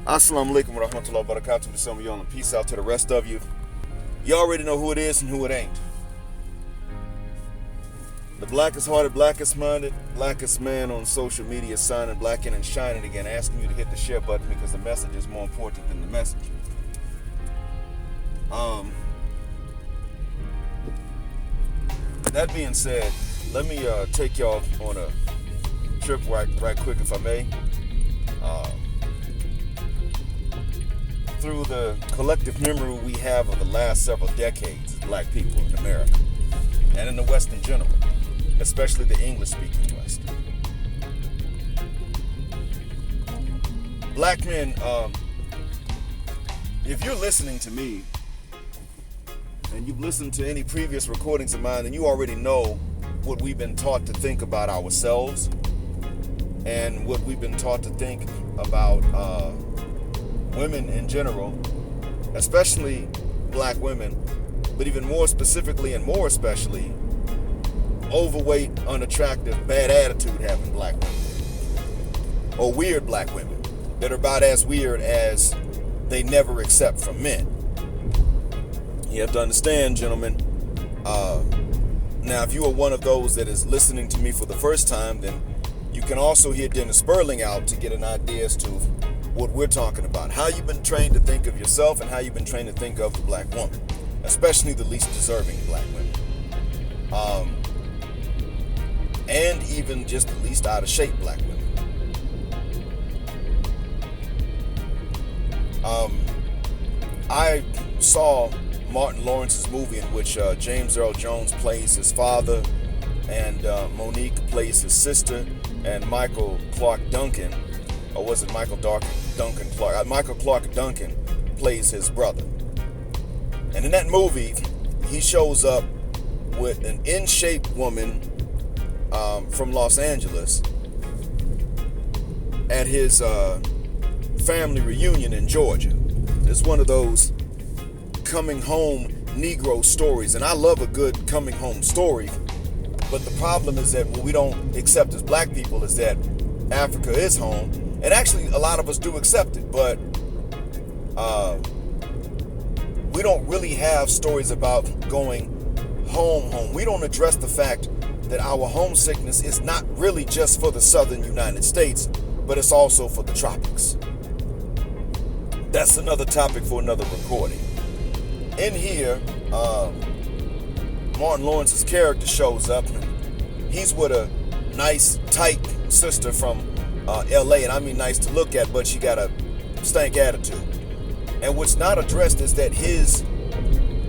Assalamu alaikum wa rahmatullahi wa barakatuh to some of y'all, and peace out to the rest of you. You already know who it is and who it ain't. The blackest hearted, blackest minded, blackest man on social media signing blacking and shining again, asking you to hit the share button because the message is more important than the message. That being said, let me take y'all on a trip right quick, if I may. Through the collective memory we have of the last several decades as black people in America and in the West in general, especially the English-speaking West. Black men, if you're listening to me and you've listened to any previous recordings of mine, then you already know what we've been taught to think about ourselves and what we've been taught to think about women in general, especially black women, but even more specifically and more especially, overweight, unattractive, bad attitude having black women, or weird black women that are about as weird as they never accept from men. You have to understand, gentlemen, now if you are one of those that is listening to me for the first time, then you can also hear Dennis Sperling out to get an idea as to what we're talking about, how you've been trained to think of yourself and how you've been trained to think of the black woman, especially the least deserving black women, and even just the least out of shape black women. I saw Martin Lawrence's movie in which James Earl Jones plays his father and Monique plays his sister, and Michael Clarke-Duncan, or was it Michael Clarke? Michael Clarke-Duncan plays his brother. And in that movie, he shows up with an in-shape woman from Los Angeles at his family reunion in Georgia. It's one of those coming home Negro stories, and I love a good coming home story, but the problem is that what we don't accept as black people is that Africa is home. And actually, a lot of us do accept it, but we don't really have stories about going home. We don't address the fact that our homesickness is not really just for the southern United States, but it's also for the tropics. That's another topic for another recording. In here, Martin Lawrence's character shows up, and he's with a nice, tight sister from LA, and I mean nice to look at, but she got a stank attitude. And what's not addressed is that his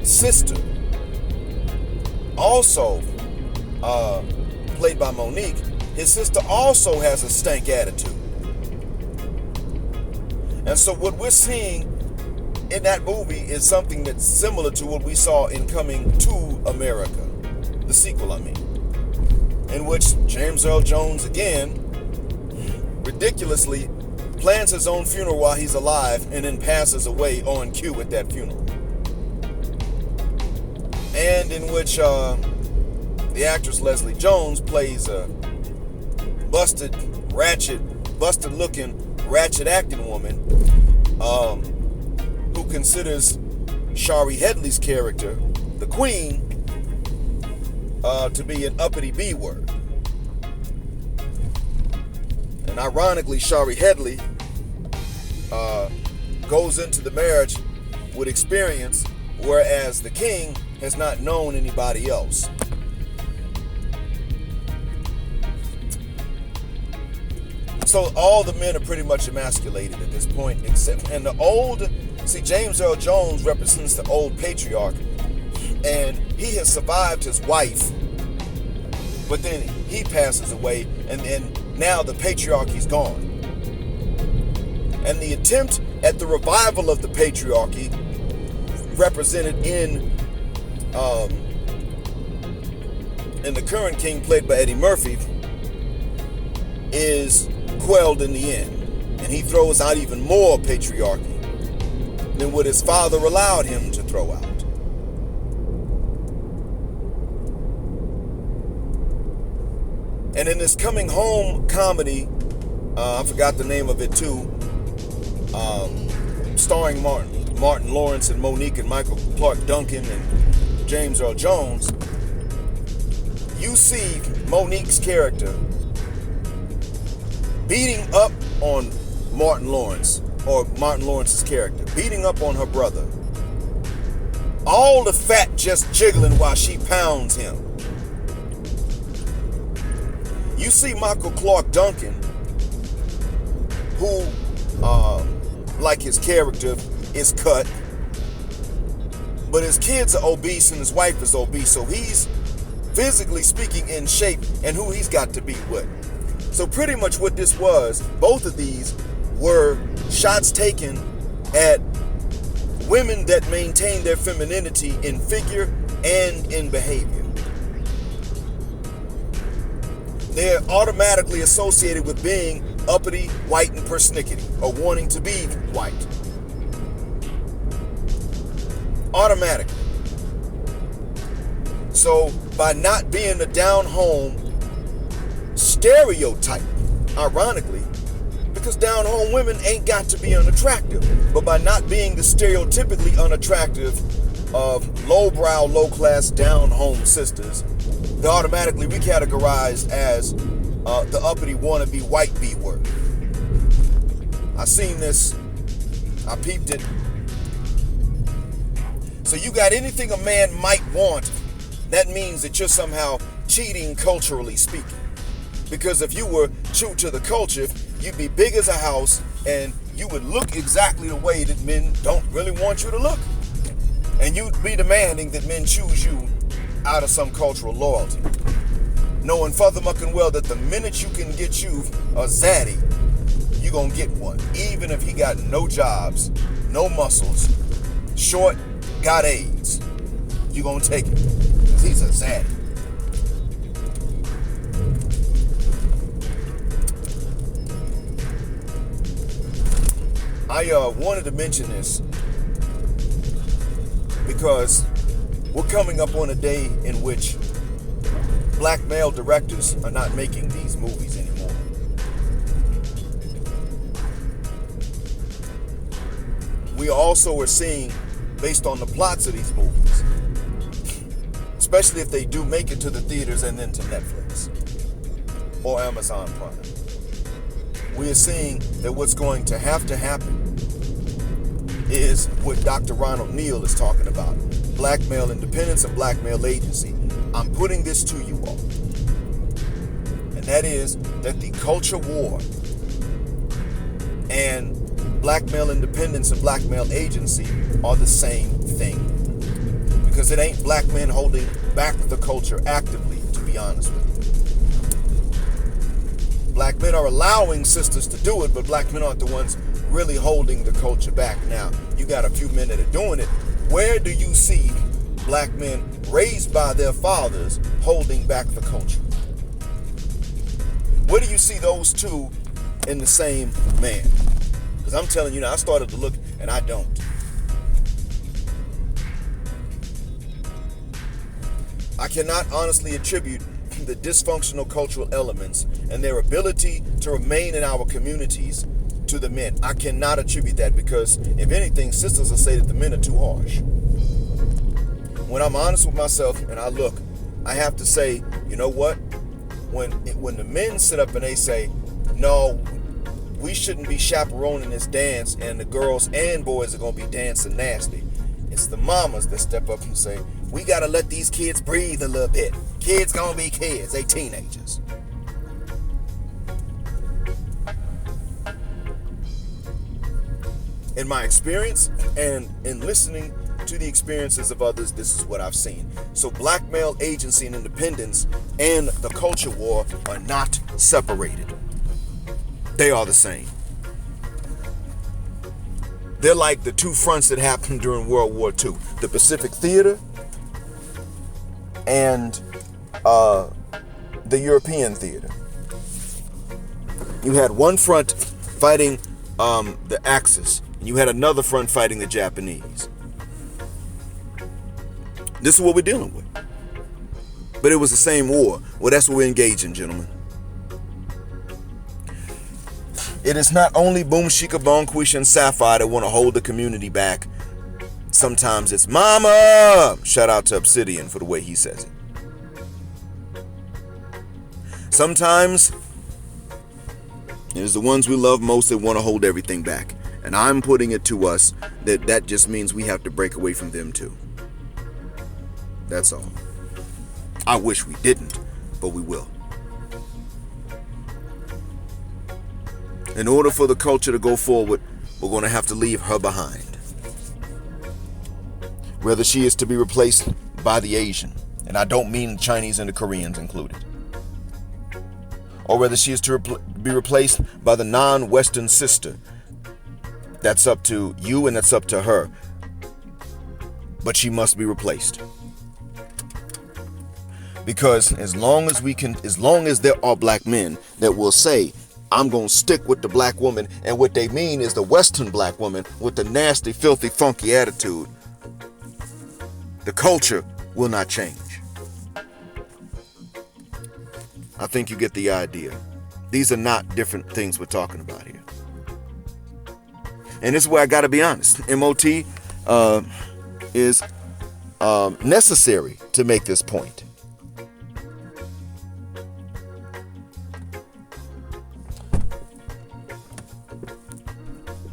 sister, also played by Monique, his sister also has a stank attitude. And so what we're seeing in that movie is something that's similar to what we saw in Coming to America, the sequel, in which James Earl Jones again ridiculously plans his own funeral while he's alive and then passes away on cue at that funeral. And in which the actress Leslie Jones plays a busted looking, ratchet acting woman who considers Shari Headley's character, the Queen, to be an uppity B word. And ironically, Shari Headley goes into the marriage with experience, whereas the king has not known anybody else. So all the men are pretty much emasculated at this point, except, and James Earl Jones represents the old patriarch, and he has survived his wife, but then he passes away, and then now the patriarchy's gone. And the attempt at the revival of the patriarchy, represented in the current king, played by Eddie Murphy, is quelled in the end. And he throws out even more patriarchy than what his father allowed him to throw out. And in this coming home comedy, I forgot the name of it too, starring Martin Lawrence and Monique and Michael Clarke-Duncan and James Earl Jones, you see Monique's character beating up on Martin Lawrence, or Martin Lawrence's character, beating up on her brother. All the fat just jiggling while she pounds him. You see Michael Clarke-Duncan, who, like his character, is cut, but his kids are obese and his wife is obese, so he's physically speaking in shape and who he's got to be with. So pretty much what this was, both of these were shots taken at women that maintain their femininity in figure and in behavior. They're automatically associated with being uppity, white, and persnickety, or wanting to be white. Automatically. So by not being the down-home stereotype, ironically, because down-home women ain't got to be unattractive, but by not being the stereotypically unattractive of lowbrow, low-class, down-home sisters, they're automatically recategorized as the uppity wannabe white B-word. I seen this, I peeped it. So you got anything a man might want, that means that you're somehow cheating culturally speaking. Because if you were true to the culture, you'd be big as a house and you would look exactly the way that men don't really want you to look. And you'd be demanding that men choose you out of some cultural loyalty. Knowing furthermucking well that the minute you can get you a zaddy, you're gonna get one. Even if he got no jobs, no muscles, short, got AIDS, you're gonna take it. Because he's a zaddy. I wanted to mention this because we're coming up on a day in which black male directors are not making these movies anymore. We also are seeing, based on the plots of these movies, especially if they do make it to the theaters and then to Netflix or Amazon Prime, we are seeing that what's going to happen is what Dr. Ronald Neal is talking about. Black male independence and black male agency. I'm putting this to you all. And that is that the culture war and black male independence and black male agency are the same thing. Because it ain't black men holding back the culture actively, to be honest with you. Black men are allowing sisters to do it, but black men aren't the ones really holding the culture back. Now, you got a few men that are doing it. Where do you see black men raised by their fathers holding back the culture? Where do you see those two in the same man? Because I'm telling you now, I started to look and I don't. I cannot honestly attribute the dysfunctional cultural elements and their ability to remain in our communities to the men. I cannot attribute that because, if anything, sisters will say that the men are too harsh. When I'm honest with myself and I look, I have to say, you know what? When the men sit up and they say, no, we shouldn't be chaperoning this dance and the girls and boys are going to be dancing nasty, it's the mamas that step up and say, we got to let these kids breathe a little bit. Kids going to be kids. They teenagers. In my experience and in listening to the experiences of others, this is what I've seen. So black male agency and independence and the culture war are not separated. They are the same. They're like the two fronts that happened during World War II. The Pacific Theater and the European theater. You had one front fighting the Axis, and you had another front fighting the Japanese. This is what we're dealing with. But it was the same war. Well, that's what we're engaged in, gentlemen. It is not only Boom Shika Bone, Quisha, and Sapphire that want to hold the community back. Sometimes it's Mama. Shout out to Obsidian for the way he says it. Sometimes it is the ones we love most that want to hold everything back. And I'm putting it to us that just means we have to break away from them too. That's all. I wish we didn't, but we will. In order for the culture to go forward, we're going to have to leave her behind. Whether she is to be replaced by the Asian, and I don't mean the Chinese and the Koreans included, or whether she is to be replaced by the non-Western sister, that's up to you and that's up to her. But she must be replaced. Because as long as there are black men that will say, I'm going to stick with the black woman, and what they mean is the Western black woman with the nasty, filthy, funky attitude, the culture will not change. I think you get the idea. These are not different things we're talking about here. And this is where I got to be honest. MOT is necessary to make this point.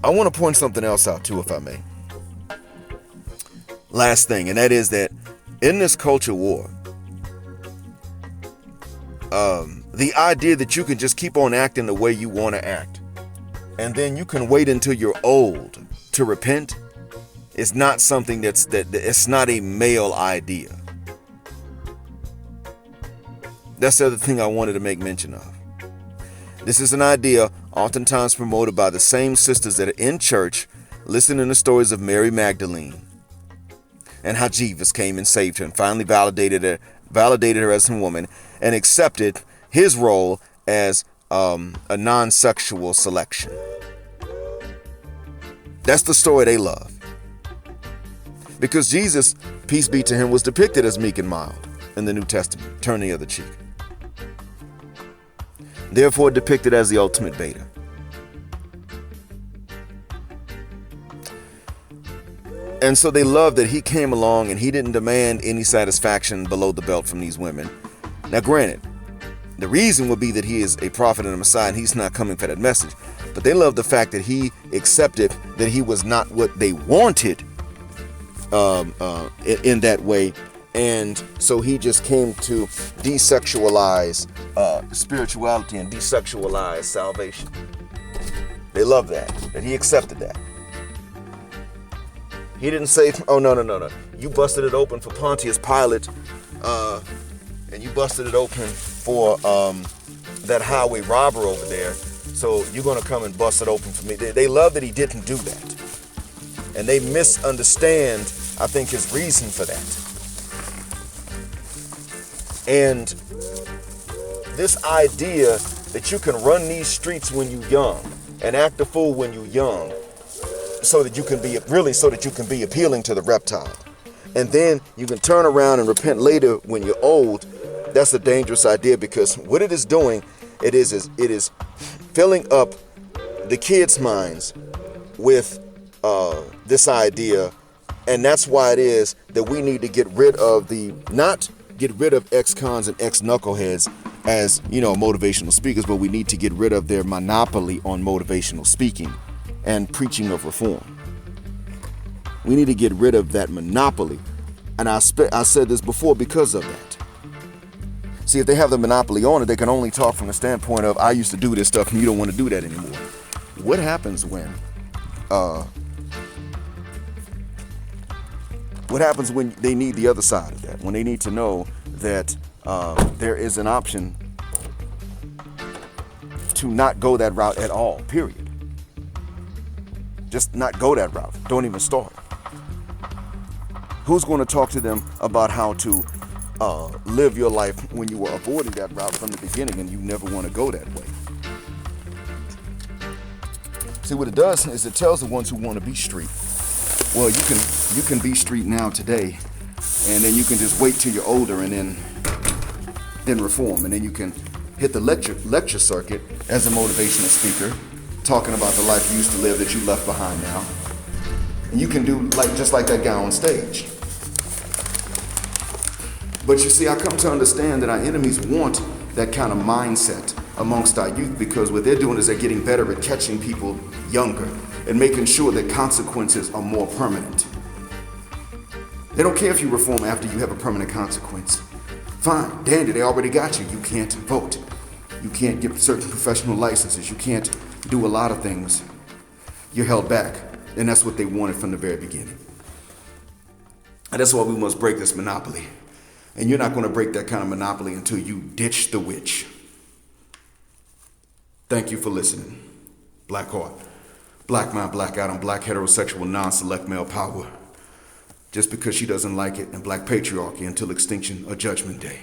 I want to point something else out too, if I may. Last thing, and that is that in this culture war, the idea that you can just keep on acting the way you want to act, and then you can wait until you're old to repent, is not something it's not a male idea. That's the other thing I wanted to make mention of. This is an idea oftentimes promoted by the same sisters that are in church, listening to stories of Mary Magdalene and how Jesus came and saved her and finally validated her as a woman and accepted his role as a non-sexual selection. That's the story they love. Because Jesus, peace be to him, was depicted as meek and mild in the New Testament. Turn the other cheek. Therefore depicted as the ultimate beta. And so they love that he came along and he didn't demand any satisfaction below the belt from these women. Now granted, the reason would be that he is a prophet and a Messiah and he's not coming for that message. But they love the fact that he accepted that he was not what they wanted in that way. And so he just came to desexualize spirituality and desexualize salvation. They love that he accepted that. He didn't say, oh, no. You busted it open for Pontius Pilate, and you busted it open for that highway robber over there, so you're going to come and bust it open for me. They love that he didn't do that. And they misunderstand, I think, his reason for that. And this idea that you can run these streets when you're young and act a fool when you're young so that you can be appealing to the reptile. And then you can turn around and repent later when you're old. That's a dangerous idea, because what it is doing, it is filling up the kids' minds with this idea. And that's why it is that we need to get rid of not get rid of ex-cons and ex-knuckleheads as, motivational speakers, but we need to get rid of their monopoly on motivational speaking and preaching of reform. We need to get rid of that monopoly. And I said this before because of that. See, if they have the monopoly on it, they can only talk from the standpoint of, I used to do this stuff and you don't want to do that anymore. What happens when they need the other side of that? When they need to know that there is an option to not go that route at all, period. Just not go that route. Don't even start. Who's going to talk to them about how to live your life when you were avoiding that route from the beginning and you never want to go that way? See, what it does is it tells the ones who want to be street, well, you can be street now today, and then you can just wait till you're older and then reform, and then you can hit the lecture circuit as a motivational speaker, talking about the life you used to live that you left behind now. And you can do just like that guy on stage. But you see, I come to understand that our enemies want that kind of mindset amongst our youth, because what they're doing is they're getting better at catching people younger and making sure that consequences are more permanent. They don't care if you reform after you have a permanent consequence. Fine, dandy, they already got you. You can't vote. You can't get certain professional licenses. You can't do a lot of things. You're held back. And that's what they wanted from the very beginning. And that's why we must break this monopoly. And you're not going to break that kind of monopoly until you ditch the witch. Thank you for listening. Black Heart, Black Mind, Black Adam, Black Heterosexual Non-Select Male Power. Just because she doesn't like it, and Black Patriarchy until extinction or Judgment Day.